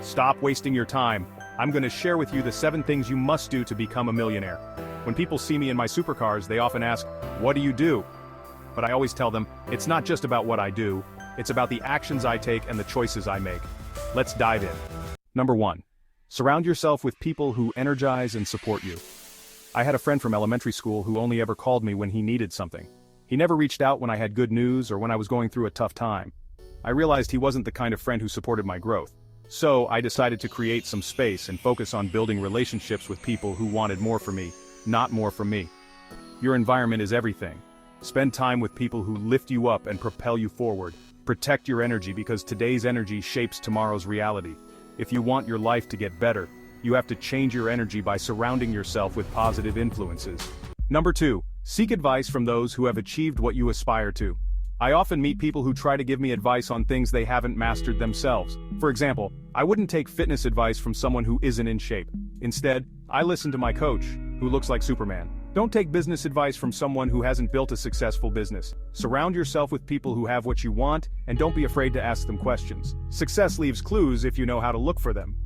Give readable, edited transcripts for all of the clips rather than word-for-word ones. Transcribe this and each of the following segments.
Stop wasting your time. I'm going to share with you the 7 things you must do to become a millionaire. When people see me in my supercars, they often ask, "What do you do?" But I always tell them, it's not just about what I do, it's about the actions I take and the choices I make. Let's dive in. Number 1. Surround yourself with people who energize and support you. I had a friend from elementary school who only ever called me when he needed something. He never reached out when I had good news or when I was going through a tough time. I realized he wasn't the kind of friend who supported my growth. So I decided to create some space and focus on building relationships with people who wanted more for me, not more from me. Your environment is everything. Spend time with people who lift you up and propel you forward. Protect your energy because today's energy shapes tomorrow's reality. If you want your life to get better, you have to change your energy by surrounding yourself with positive influences. Number 2. Seek advice from those who have achieved what you aspire to. I often meet people who try to give me advice on things they haven't mastered themselves. For example, I wouldn't take fitness advice from someone who isn't in shape. Instead, I listen to my coach, who looks like Superman. Don't take business advice from someone who hasn't built a successful business. Surround yourself with people who have what you want, and don't be afraid to ask them questions. Success leaves clues if you know how to look for them.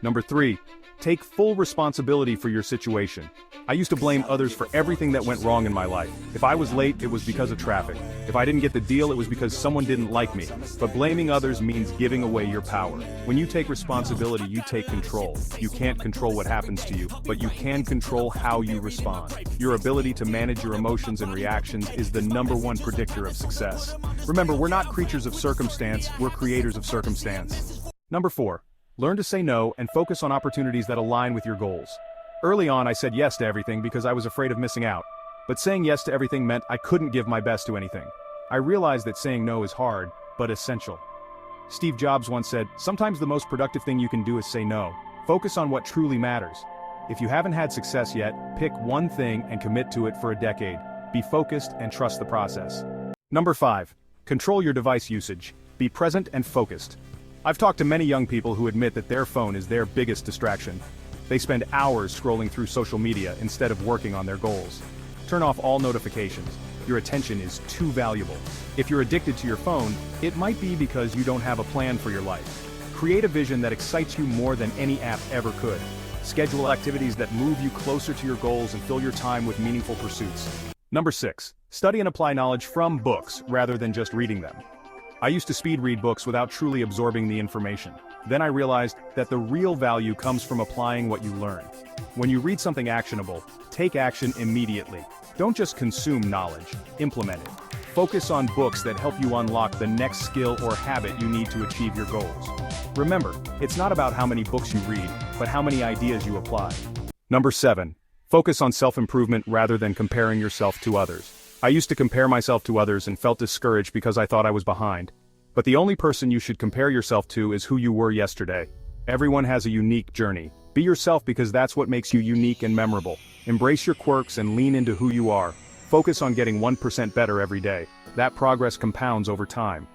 Number 3. Take full responsibility for your situation. I used to blame others for everything that went wrong in my life. If I was late, it was because of traffic. If I didn't get the deal, it was because someone didn't like me. But blaming others means giving away your power. When you take responsibility, you take control. You can't control what happens to you, but you can control how you respond. Your ability to manage your emotions and reactions is the #1 predictor of success. Remember, we're not creatures of circumstance, we're creators of circumstance. Number 4. Learn to say no and focus on opportunities that align with your goals. Early on, I said yes to everything because I was afraid of missing out. But saying yes to everything meant I couldn't give my best to anything. I realized that saying no is hard, but essential. Steve Jobs once said, "Sometimes the most productive thing you can do is say no. Focus on what truly matters." If you haven't had success yet, pick one thing and commit to it for a decade. Be focused and trust the process. Number 5. Control your device usage. Be present and focused. I've talked to many young people who admit that their phone is their biggest distraction. They spend hours scrolling through social media instead of working on their goals. Turn off all notifications. Your attention is too valuable. If you're addicted to your phone, it might be because you don't have a plan for your life. Create a vision that excites you more than any app ever could. Schedule activities that move you closer to your goals and fill your time with meaningful pursuits. Number 6. Study and apply knowledge from books rather than just reading them. I used to speed read books without truly absorbing the information. Then I realized that the real value comes from applying what you learn. When you read something actionable, take action immediately. Don't just consume knowledge, implement it. Focus on books that help you unlock the next skill or habit you need to achieve your goals. Remember, it's not about how many books you read, but how many ideas you apply. Number 7. Focus on self-improvement rather than comparing yourself to others. I used to compare myself to others and felt discouraged because I thought I was behind. But the only person you should compare yourself to is who you were yesterday. Everyone has a unique journey. Be yourself because that's what makes you unique and memorable. Embrace your quirks and lean into who you are. Focus on getting 1% better every day. That progress compounds over time.